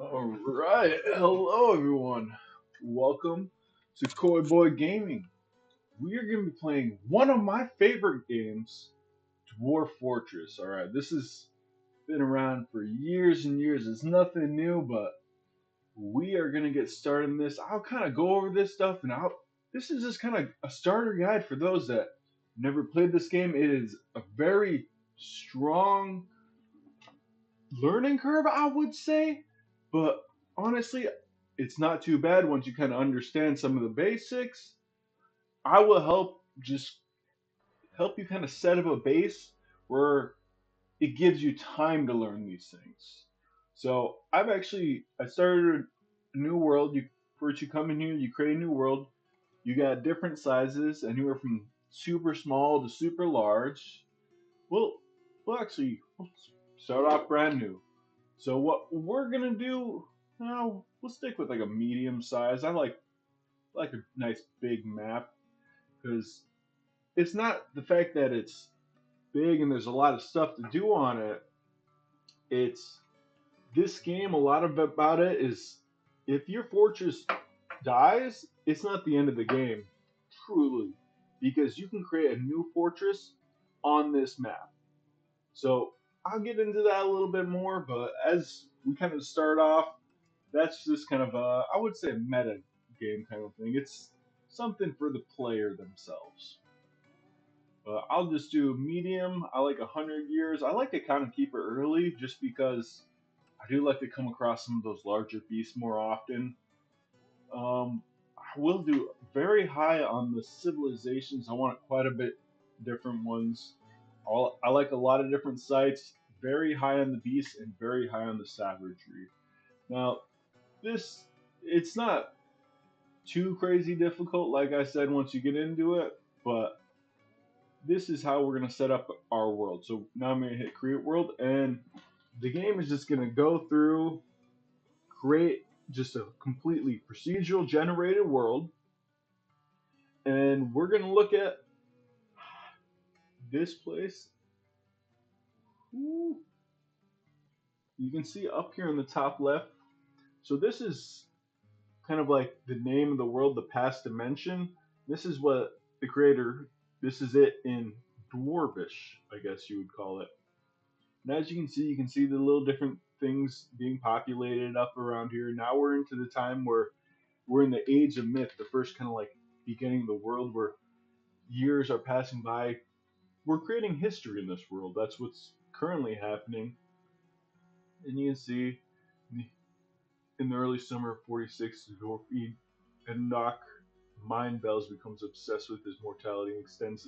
All right, hello everyone. Welcome to Koi Boy Gaming. We are going to be playing one of my favorite games, Dwarf Fortress. All right, this has been around for years and years. It's nothing new, but we are going to get started in this. I'll kind of go over this stuff, and this is just kind of a starter guide for those that never played this game. It is a very strong learning curve, I would say, but honestly, it's not too bad once you kind of understand some of the basics. I will help you kind of set up a base where it gives you time to learn these things. So I started a new world. You first you come in here, you create a new world. You got different sizes, anywhere from super small to super large. Well, we'll start off brand new. So what we're gonna do now, we'll stick with like a medium size. I like a nice big map because it's not the fact that it's big and there's a lot of stuff to do on it. It's this game. A lot of about it is if your fortress dies, it's not the end of the game, truly, because you can create a new fortress on this map. So I'll get into that a little bit more, but as we kind of start off, that's just kind of a, I would say, meta game kind of thing. It's something for the player themselves. I'll just do medium. I like 100 years. I like to kind of keep it early just because I do like to come across some of those larger beasts more often. I will do very high on the civilizations. I want quite a bit different ones. I like a lot of different sites. Very high on the beasts and very high on the savagery. Now, this it's not too crazy difficult, like I said, once you get into it, but this is how we're gonna set up our world. So now I'm gonna hit create world, and the game is just gonna go through, create just a completely procedural generated world, and we're gonna look at this place. Ooh, you can see up here in the top left. So this is kind of like the name of the world, the past dimension. This is what the creator, this is it in Dwarvish, I guess you would call it. And as you can see the little different things being populated up around here. Now we're into the time where we're in the age of myth, the first kind of like beginning of the world where years are passing by. We're creating history in this world. That's what's currently happening. And you can see in the early summer of 46, Dwarf Endok Mind Bells becomes obsessed with his mortality and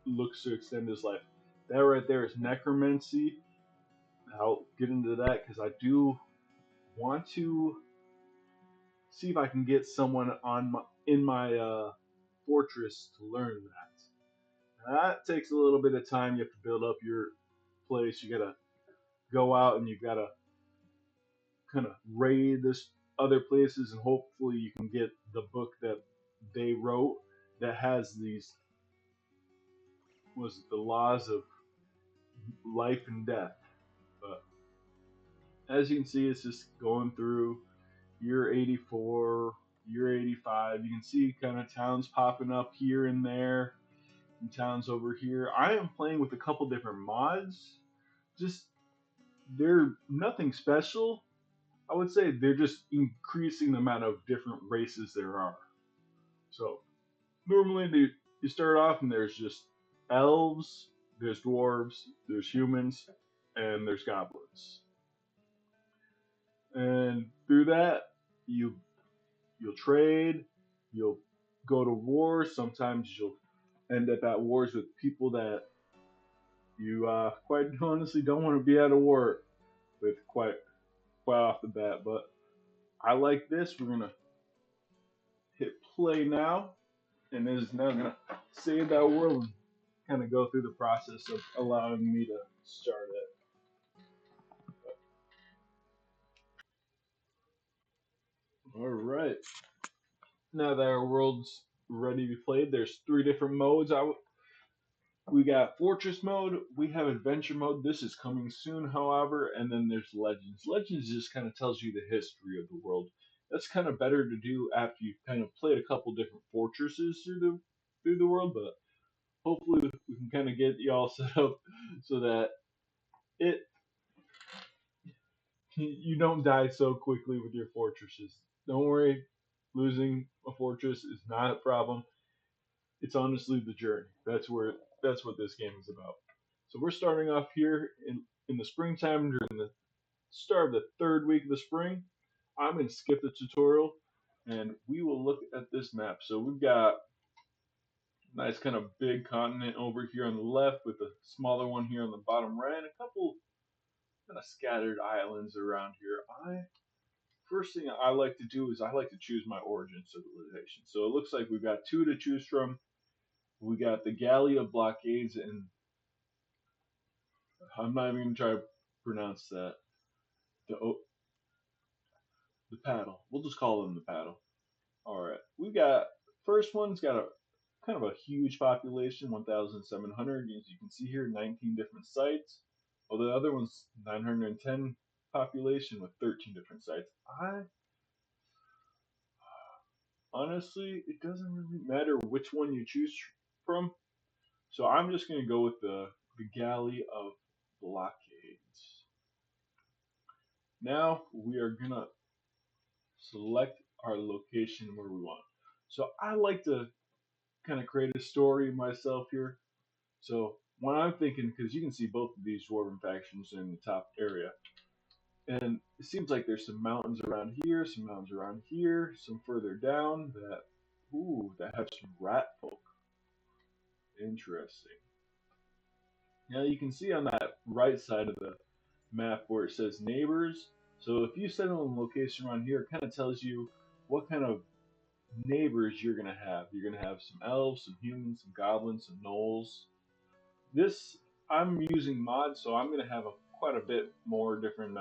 looks to extend his life. That right there is necromancy. I'll get into that because I do want to see if I can get someone in my fortress to learn that. That takes a little bit of time. You have to build up your place. You gotta go out and you gotta kind of raid this other places, and hopefully you can get the book that they wrote that has these was the laws of life and death. But as you can see, it's just going through year 84, year 85. You can see kind of towns popping up here and there, and towns over here. I am playing with a couple different mods. Just they're nothing special. I would say they're just increasing the amount of different races there are. So normally you start off and there's just elves, there's dwarves, there's humans, and there's goblins. And through that, you you'll trade, you'll go to war. Sometimes you'll end up at wars with people that you quite honestly don't want to be at a war with quite off the bat. But I like this. We're gonna hit play now, and it is now gonna save that world and kind of go through the process of allowing me to start it. All right. Now that our world's ready to be played, there's three different modes. We got Fortress mode, we have Adventure mode. This is coming soon, however, and then there's Legends. Legends just kind of tells you the history of the world. That's kind of better to do after you've kind of played a couple different fortresses through the world, but hopefully we can kind of get y'all set up so that it you don't die so quickly with your fortresses. Don't worry, losing a fortress is not a problem. It's honestly the journey. That's what this game is about. So we're starting off here in the springtime during the start of the third week of the spring. I'm gonna skip the tutorial and we will look at this map. So we've got a nice kind of big continent over here on the left with a smaller one here on the bottom right and a couple kind of scattered islands around here. I First thing I like to do is I like to choose my origin civilization. So it looks like we've got two to choose from. We got the galley of blockades, and I'm not even gonna try to pronounce that. The paddle. We'll just call them the paddle. All right. We got first one's got a kind of a huge population, 1,700. As you can see here, 19 different sites. Well, the other one's 910 population with 13 different sites. I honestly, it doesn't really matter which one you choose from. So I'm just gonna go with the galley of blockades. Now we are gonna select our location where we want. So I like to kind of create a story myself here. So when I'm thinking, because you can see both of these dwarven factions in the top area, and it seems like there's some mountains around here, some mountains around here, some further down that have some rat folk. Interesting. Now you can see on that right side of the map where it says neighbors. So if you set on a location around here, it kind of tells you what kind of neighbors you're gonna have. You're gonna have some elves, some humans, some goblins, some gnolls. This I'm using mods, so I'm gonna have quite a bit more different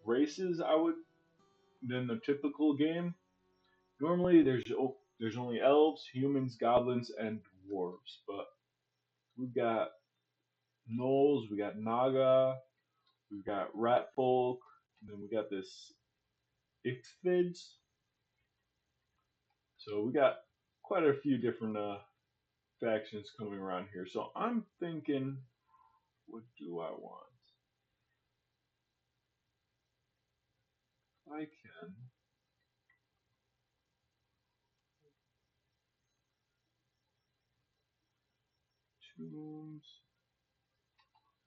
races I would than the typical game. Normally there's only elves, humans, goblins, and dwarves, but we've got gnolls, we got naga, we've got rat folk, and then we got this ichthyids. So we got quite a few different factions coming around here. So I'm thinking, what do I want? I can tombs.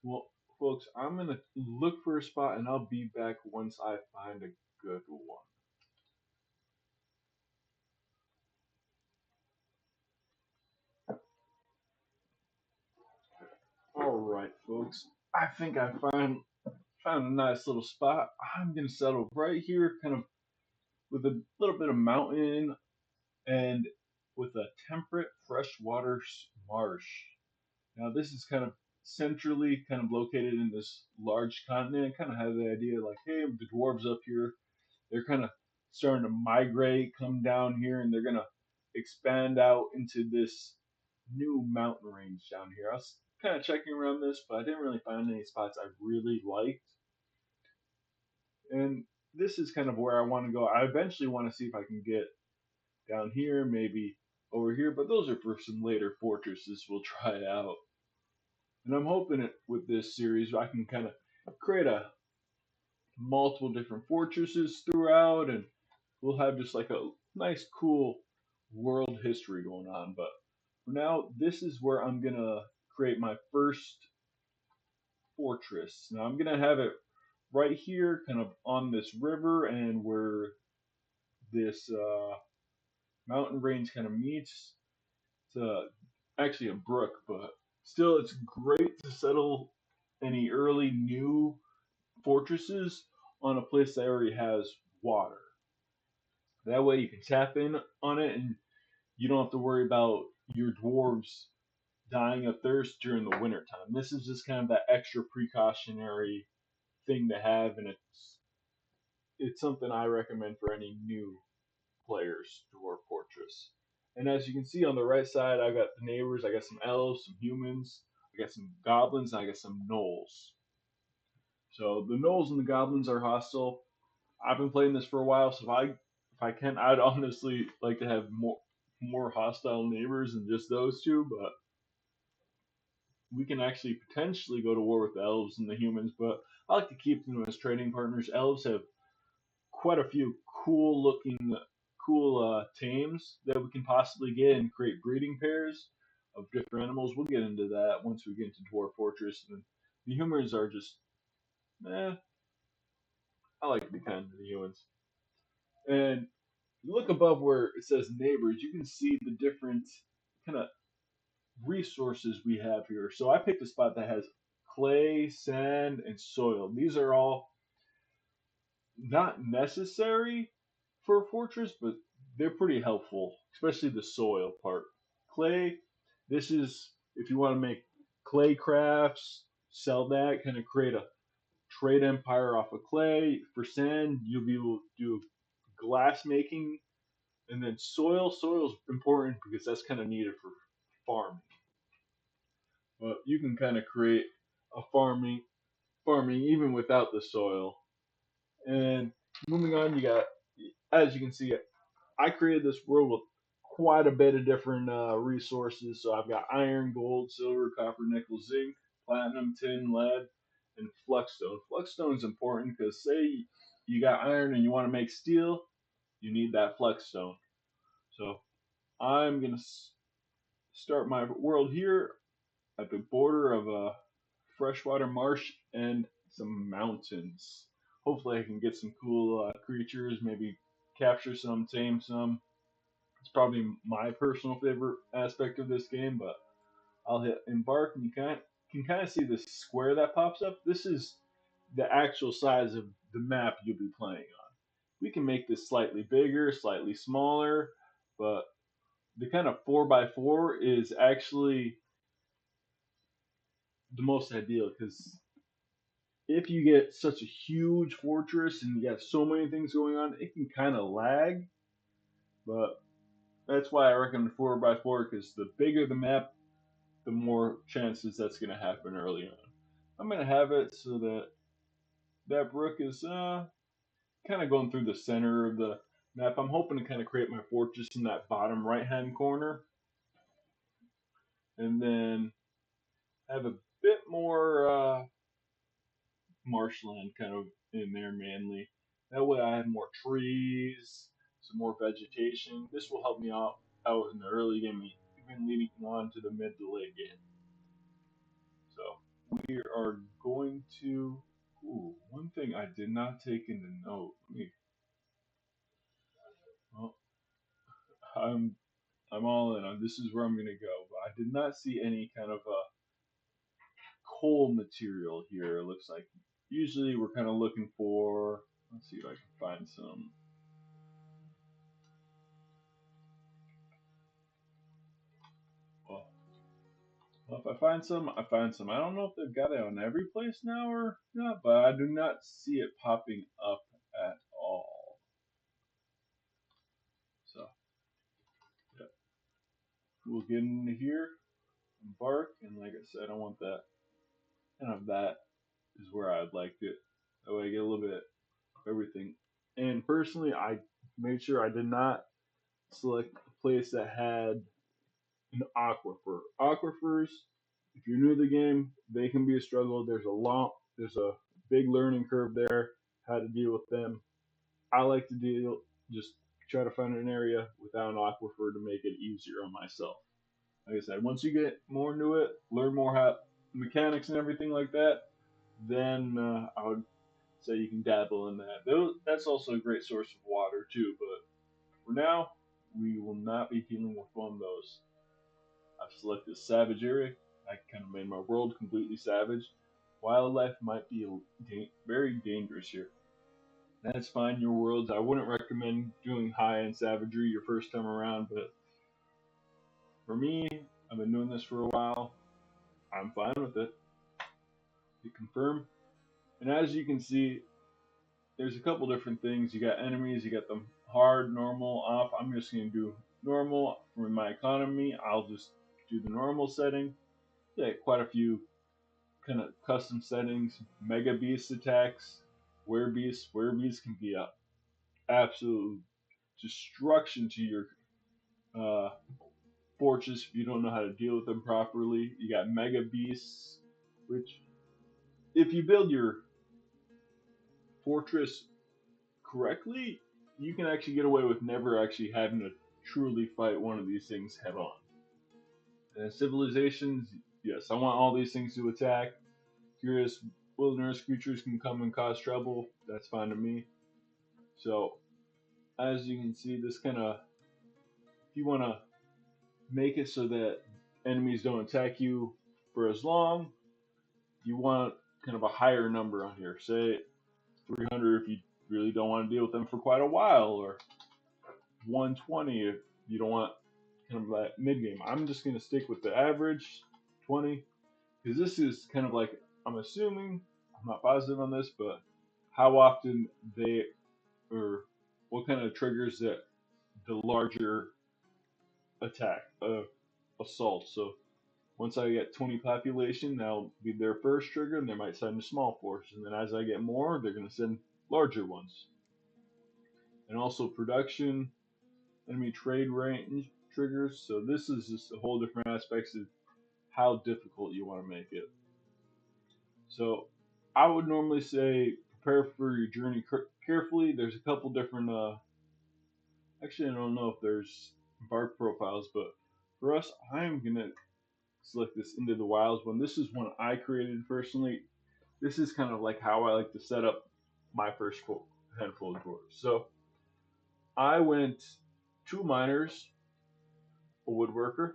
Well, folks, I'm gonna look for a spot and I'll be back once I find a good one. All right, folks. I think I found a nice little spot. I'm gonna settle right here, kind of with a little bit of mountain and with a temperate freshwater marsh. Now this is kind of centrally kind of located in this large continent. Kind of have the idea like, hey, the dwarves up here, they're kind of starting to migrate, come down here, and they're gonna expand out into this new mountain range down here. I was kind of checking around this, but I didn't really find any spots I really liked. And this is kind of where I want to go. I eventually want to see if I can get down here, maybe over here, but those are for some later fortresses we'll try out. And I'm hoping it, with this series I can kind of create a multiple different fortresses throughout, and we'll have just like a nice, cool world history going on. But for now, this is where I'm gonna create my first fortress. Now I'm gonna have it right here, kind of on this river, and where this mountain range kind of meets. It's actually a brook, but still, it's great to settle any early new fortresses on a place that already has water. That way, you can tap in on it, and you don't have to worry about your dwarves dying of thirst during the winter time. This is just kind of that extra precautionary thing to have, and it's something I recommend for any new players, Dwarf Fortress. And as you can see on the right side, I got the neighbors. I got some elves, some humans. I got some goblins. And I got some gnolls. So the gnolls and the goblins are hostile. I've been playing this for a while, so if I can, I'd honestly like to have more hostile neighbors than just those two. But we can actually potentially go to war with the elves and the humans. But I like to keep them as trading partners. Elves have quite a few cool tames that we can possibly get and create breeding pairs of different animals. We'll get into that once we get into Dwarf Fortress. And the humans are just, I like to be kind to the humans. And look above where it says neighbors, you can see the different kind of resources we have here. So I picked a spot that has clay, sand, and soil. These are all not necessary for a fortress, but they're pretty helpful, especially the soil part. Clay, this is if you want to make clay crafts, sell that, kind of create a trade empire off of clay. For sand, you'll be able to do glass making, and then soil is important because that's kind of needed for farming. But you can kind of create a farming even without the soil. And moving on, you got, as you can see, I created this world with quite a bit of different resources. So I've got iron, gold, silver, copper, nickel, zinc, platinum, tin, lead, and flexstone. Flexstone is important because say you got iron and you want to make steel, you need that flexstone. So I'm gonna start my world here at the border of a freshwater marsh and some mountains. Hopefully, I can get some cool creatures, maybe capture some, tame some. It's probably my personal favorite aspect of this game, but I'll hit embark, and you can kind of see this square that pops up. This is the actual size of the map you'll be playing on. We can make this slightly bigger, slightly smaller, but the kind of 4x4 is actually the most ideal because if you get such a huge fortress and you have so many things going on, it can kind of lag. But that's why I recommend 4x4 because the bigger the map, the more chances that's going to happen early on. I'm going to have it so that that brook is kind of going through the center of the map. I'm hoping to kind of create my fortress in that bottom right hand corner and then have a bit more marshland kind of in there mainly. That way I have more trees, some more vegetation. This will help me out in the early game, even leading on to the mid to late game. So we are going to. Ooh, one thing I did not take into note. Well, I'm all in on this is where I'm gonna go, but I did not see any kind of coal material here. It looks like usually we're kind of looking for. Let's see if I can find some. Well, well, if I find some, I find some. I don't know if they've got it on every place now or not, but I do not see it popping up at all. So, yeah, we'll get into here, embark, and like I said, I want that kind of that is where I'd like it. That way I get a little bit of everything. And personally, I made sure I did not select a place that had an aquifer. Aquifers, if you're new to the game, they can be a struggle. There's a big learning curve there, how to deal with them. I like to just try to find an area without an aquifer to make it easier on myself. Like I said, once you get more into it, learn more how mechanics and everything like that, then I would say you can dabble in that. That's also a great source of water too. But for now, we will not be dealing with one of those. I've selected savage area. I kind of made my world completely savage. Wildlife might be very dangerous here. That's fine, your worlds. I wouldn't recommend doing high end savagery your first time around, but for me, I've been doing this for a while. I'm fine with it. Hit confirm. And as you can see, there's a couple different things. You got enemies, you got them hard, normal, off. I'm just going to do normal. For my economy, I'll just do the normal setting. Yeah, quite a few kind of custom settings. Mega beast attacks, were beasts can be a absolute destruction to your uh, fortress if you don't know how to deal with them properly. You got mega beasts, which if you build your fortress correctly, you can actually get away with never actually having to truly fight one of these things head on. And civilizations, yes, I want all these things to attack. Curious wilderness creatures can come and cause trouble. That's fine to me. So as you can see, this kind of if you want to make it so that enemies don't attack you for as long, you want kind of a higher number on here. Say 300 if you really don't want to deal with them for quite a while, or 120 if you don't want kind of that mid game. I'm just going to stick with the average 20 because this is kind of like I'm assuming I'm not positive on this, but how often they or what kind of triggers that the larger attack assault. So once I get 20 population, that'll be their first trigger, and they might send a small force. And then as I get more, they're going to send larger ones. And also production, enemy trade range triggers. So this is just a whole different aspects of how difficult you want to make it. So I would normally say prepare for your journey carefully. There's a couple different. Actually, I don't know if there's bark profiles, but for us, I'm gonna select this Into the Wilds one. This is one I created personally. This is kind of like how I like to set up my first handful of dwarves. So I went two miners, a woodworker,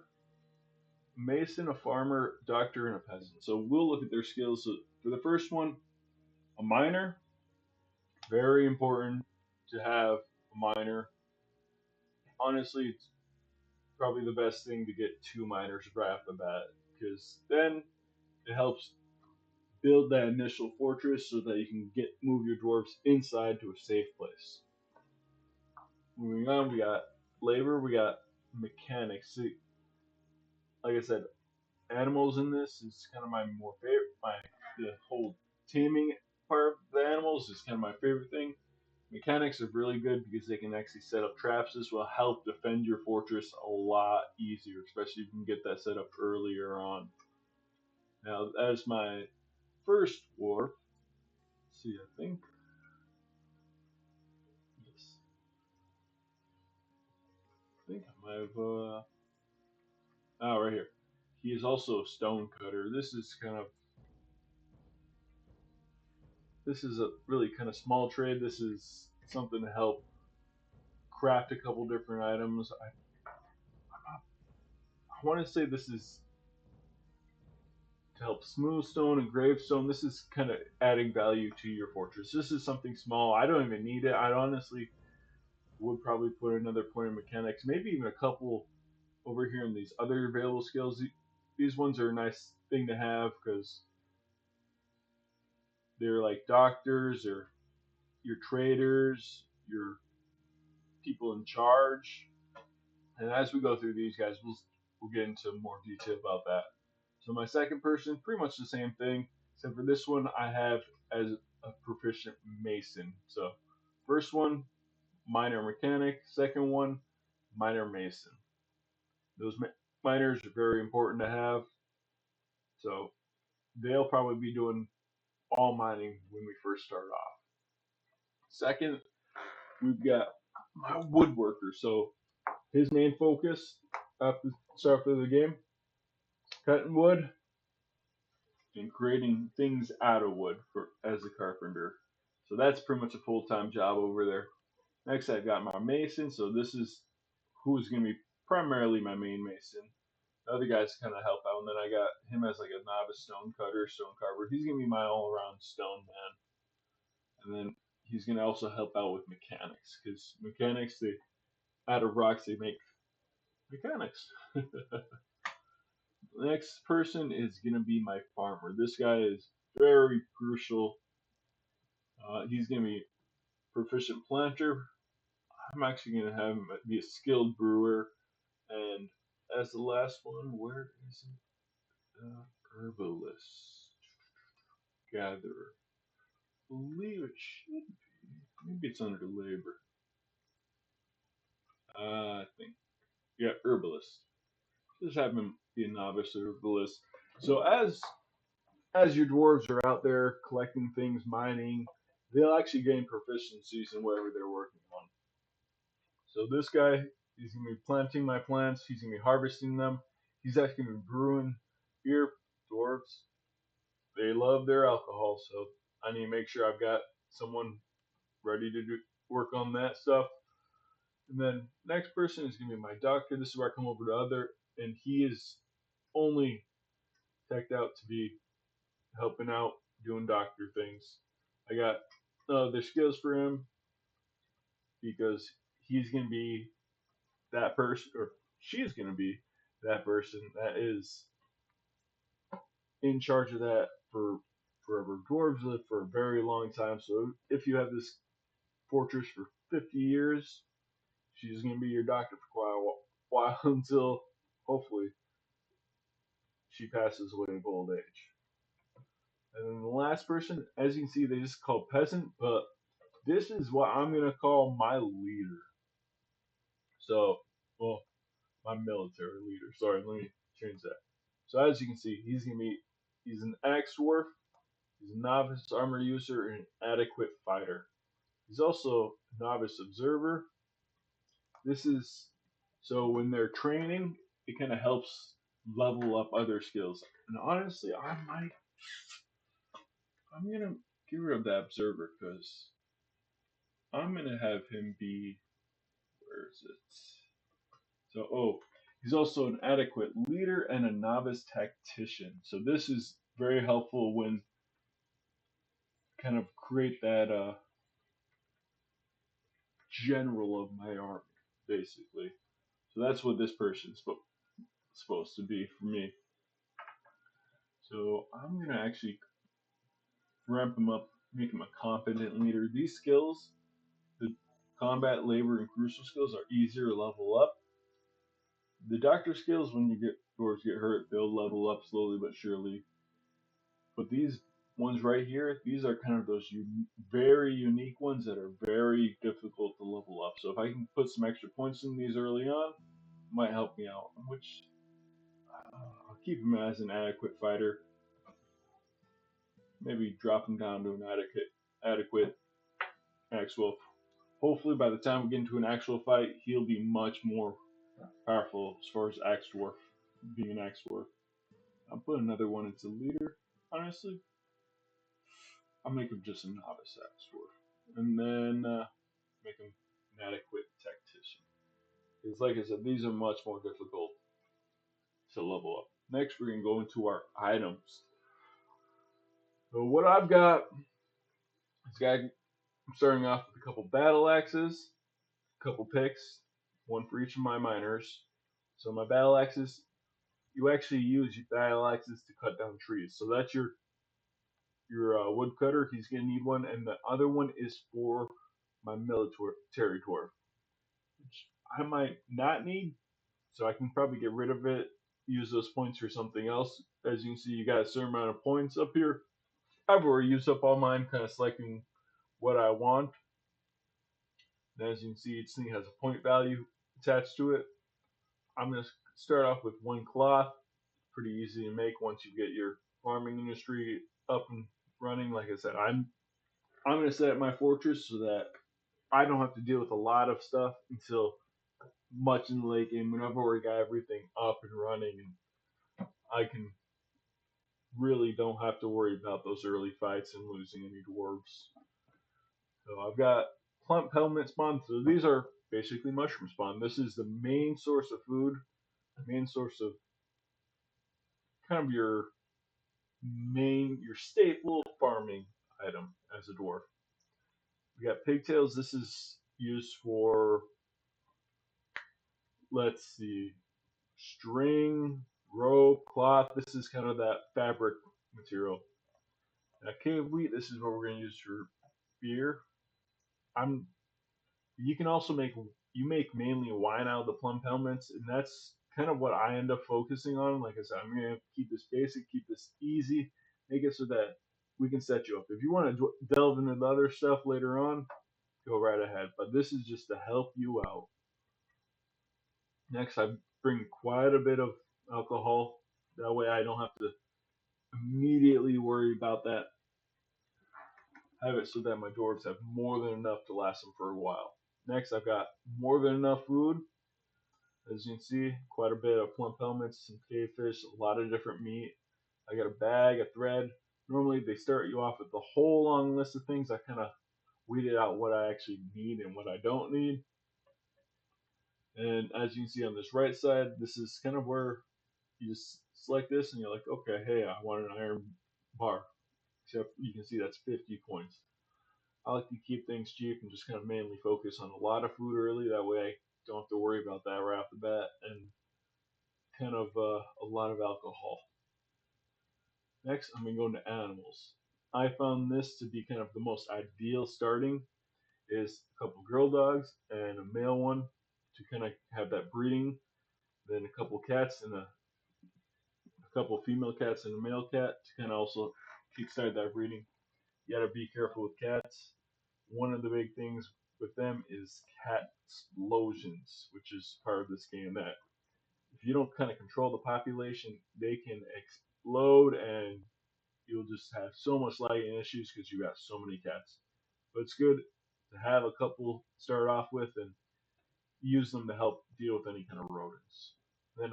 mason, a farmer, doctor, and a peasant. So we'll look at their skills. So for the first one, a miner, very important to have a miner. Honestly, it's probably the best thing to get two miners right off the bat because then it helps build that initial fortress so that you can move your dwarves inside to a safe place. Moving on, we got labor, we got mechanics. See, like I said, animals in this is kind of my more favorite. The whole taming part of the animals is kind of my favorite thing. Mechanics are really good because they can actually set up traps. This will help defend your fortress a lot easier, especially if you can get that set up earlier on. Now, as my first dwarf, see, I think, yes, I think I might have, right here. He is also a stone cutter. This is a really kind of small trade. This is something to help craft a couple different items. I want to say this is to help smooth stone and gravestone. This is kind of adding value to your fortress. This is something small. I don't even need it. I honestly would probably put another point in mechanics, maybe even a couple over here in these other available skills. These ones are a nice thing to have because they're like doctors or your traders, your people in charge. And as we go through these guys, we'll get into more detail about that. So my second person, pretty much the same thing, except for this one I have as a proficient mason. So first one, minor mechanic. Second one, minor mason. Those miners are very important to have. So they'll probably be doing all mining when we first start off. Second, we've got my woodworker. So his main focus at the start of the game, cutting wood and creating things out of wood for as a carpenter. So that's pretty much a full time job over there. Next, I've got my mason. So this is who's going to be primarily my main mason. The other guys kind of help out, and then I got him as like a novice stone cutter, stone carver. He's going to be my all around stone man. And then he's going to also help out with mechanics because mechanics, they out of rocks they make mechanics. The next person is going to be my farmer. This guy is very crucial. He's going to be proficient planter. I'm actually going to have him be a skilled brewer. And as the last one, where is it? Herbalist, gatherer. I believe it should be. Maybe it's under labor. I think. Yeah, herbalist. Just have him be a novice herbalist. So as your dwarves are out there collecting things, mining, they'll actually gain proficiencies in whatever they're working on. So this guy, he's gonna be planting my plants. He's gonna be harvesting them. He's actually gonna be brewing beer. Dwarves, they love their alcohol, so I need to make sure I've got someone ready to do work on that stuff. And then next person is gonna be my doctor. This is where I come over to other, and he is only teched out to be helping out doing doctor things. I got other skills for him because he's gonna be that person, or she's gonna be that person that is in charge of that for forever. Dwarves live for a very long time, so if you have this fortress for 50 years, she's gonna be your doctor for quite a while until hopefully she passes away of old age. And then the last person, as you can see, they just call peasant, but this is what I'm gonna call my leader. So, well, my military leader. Sorry, let me change that. So as you can see, he's an axe dwarf, he's a novice armor user, and an adequate fighter. He's also a novice observer. This is so when they're training, it kind of helps level up other skills. And honestly, I'm gonna get rid of that observer because I'm gonna have him be, where is it? So, he's also an adequate leader and a novice tactician. So this is very helpful when kind of create that general of my army, basically. So that's what this person's supposed to be for me. So I'm gonna actually ramp him up, make him a confident leader. These skills, the combat, labor, and crucial skills, are easier to level up. The doctor skills, when you get dwarves get hurt, they'll level up slowly but surely. But these ones right here, these are kind of those very unique ones that are very difficult to level up. So if I can put some extra points in these early on, it might help me out. Which I'll keep him as an adequate fighter. Maybe drop him down to an adequate axe wolf. Hopefully, by the time we get into an actual fight, he'll be much more powerful as far as axe dwarf being an axe dwarf. I'll put another one into leader. Honestly, I'll make him just a novice axe dwarf, and then make him an adequate tactician. Because, like I said, these are much more difficult to level up. Next, we're gonna go into our items. So what I've got is I'm starting off with a couple battle axes, a couple picks, one for each of my miners. So my battle axes, you actually use your battle axes to cut down trees. So that's your woodcutter. He's gonna need one, and the other one is for my military dwarf, which I might not need. So I can probably get rid of it, use those points for something else. As you can see, you got a certain amount of points up here. I've already used up all mine, kind of selecting what I want. And as you can see, each thing has a point value attached to it. I'm going to start off with one cloth. Pretty easy to make once you get your farming industry up and running. Like I said, I'm going to set up my fortress so that I don't have to deal with a lot of stuff until much in the late game when I've already got everything up and running, and I can really don't have to worry about those early fights and losing any dwarves. So I've got plump helmet spawn. So these are basically mushroom spawn. This is the main source of food, main source of kind of your staple farming item as a dwarf. We got pigtails. This is used for, let's see, string, rope, cloth. This is kind of that fabric material. Now, cave wheat. This is what we're going to use for beer. I'm. You can also make you make mainly wine out of the plump helmets, and that's kind of what I end up focusing on. Like I said, I'm gonna keep this basic, keep this easy, make it so that we can set you up. If you want to delve into the other stuff later on, go right ahead. But this is just to help you out. Next, I bring quite a bit of alcohol. That way, I don't have to immediately worry about that. Have it so that my dwarves have more than enough to last them for a while. Next, I've got more than enough food. As you can see, quite a bit of plump helmets, some cavefish, a lot of different meat. I got a bag, a thread. Normally, they start you off with a whole long list of things. I kind of weeded out what I actually need and what I don't need. And as you can see on this right side, this is kind of where you just select this and you're like, okay, hey, I want an iron bar. Except you can see that's 50 points. I like to keep things cheap and just kind of mainly focus on a lot of food early. That way I don't have to worry about that right off the bat. And kind of a lot of alcohol. Next, I'm going to go into animals. I found this to be kind of the most ideal starting is a couple girl dogs and a male one to kind of have that breeding. Then a couple cats and a couple female cats and a male cat to kind of also kickstart that breeding. You got to be careful with cats. One of the big things with them is cat explosions, which is part of this game. That if you don't kind of control the population, they can explode and you'll just have so much lagging issues because you got so many cats. But it's good to have a couple start off with and use them to help deal with any kind of rodents. Then,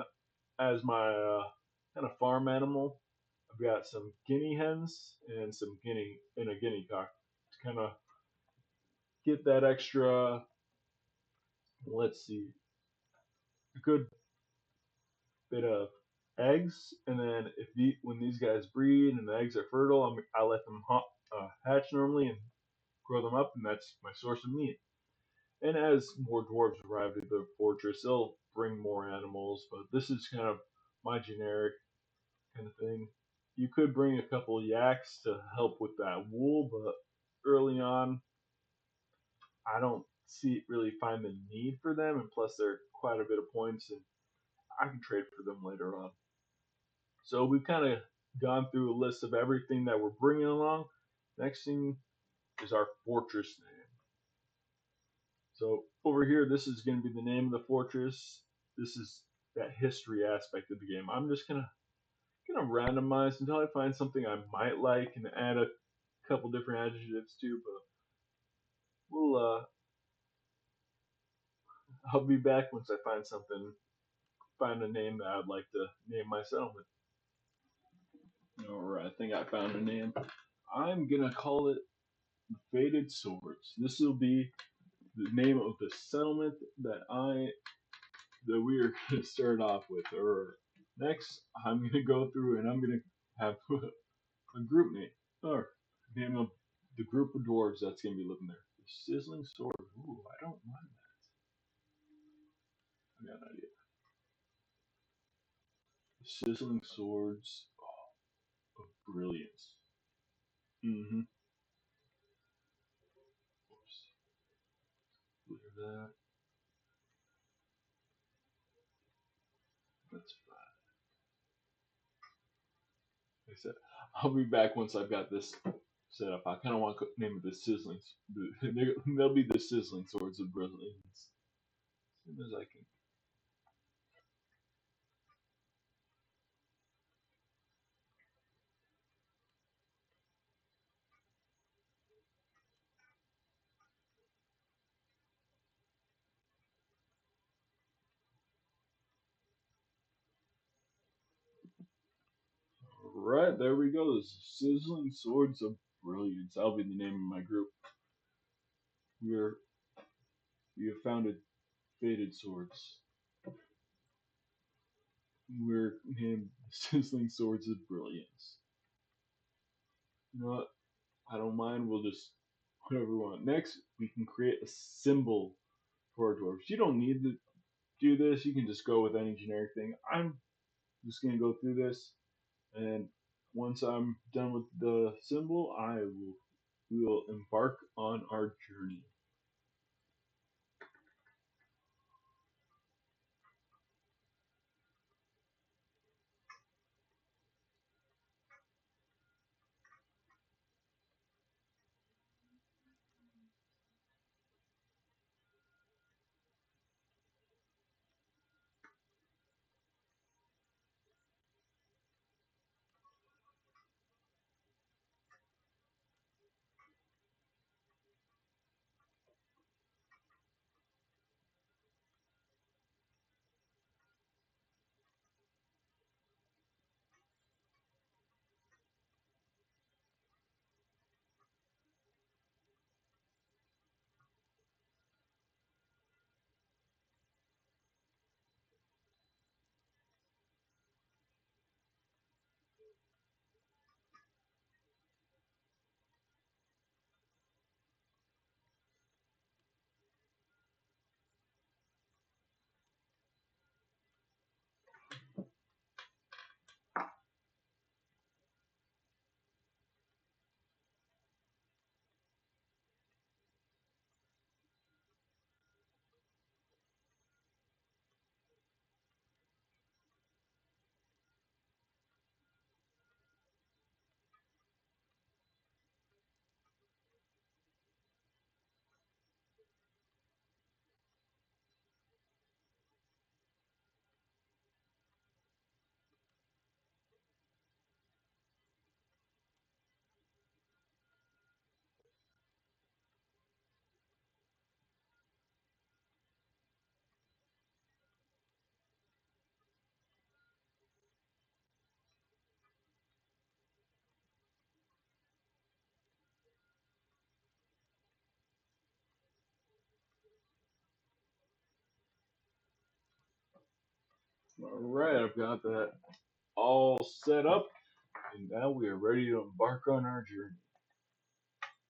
as my kind of farm animal, I've got some guinea hens and a guinea cock to kind of get that extra. Let's see, a good bit of eggs, and then when these guys breed and the eggs are fertile, I let them hatch normally and grow them up, and that's my source of meat. And as more dwarves arrive at the fortress, they'll bring more animals, but this is kind of my generic kind of thing. You could bring a couple yaks to help with that wool, but early on, I don't really find the need for them, and plus they're quite a bit of points, and I can trade for them later on. So we've kind of gone through a list of everything that we're bringing along. Next thing is our fortress name. So over here, this is going to be the name of the fortress. This is that history aspect of the game. I'm just gonna randomize until I find something I might like and add a couple different adjectives too. But I'll be back once I find a name that I'd like to name my settlement. Alright, I think I found a name. I'm gonna call it Fated Swords. This will be the name of the settlement that we're gonna start off with. Or next, I'm gonna go through and I'm gonna have a group name or name of the group of dwarves that's gonna be living there. The Sizzling Sword. Ooh, I don't mind that. I got an idea. The Sizzling Swords of Brilliance. Mm-hmm. Oops. Clear that. That's fine. Like I said, I'll be back once I've got this set up. I kind of want to name it the Sizzling. They'll be the Sizzling Swords of Brilliance. As soon as I can. Alright, there we go. The Sizzling Swords of Brilliance. That'll be the name of my group. We're we have founded Fated Swords. We're named Sizzling Swords of Brilliance. You know what? I don't mind. We'll just whatever we want. Next, we can create a symbol for our dwarves. You don't need to do this. You can just go with any generic thing. I'm just gonna go through this, and once I'm done with the symbol, we will embark on our journey. All right, I've got that all set up, and now we are ready to embark on our journey.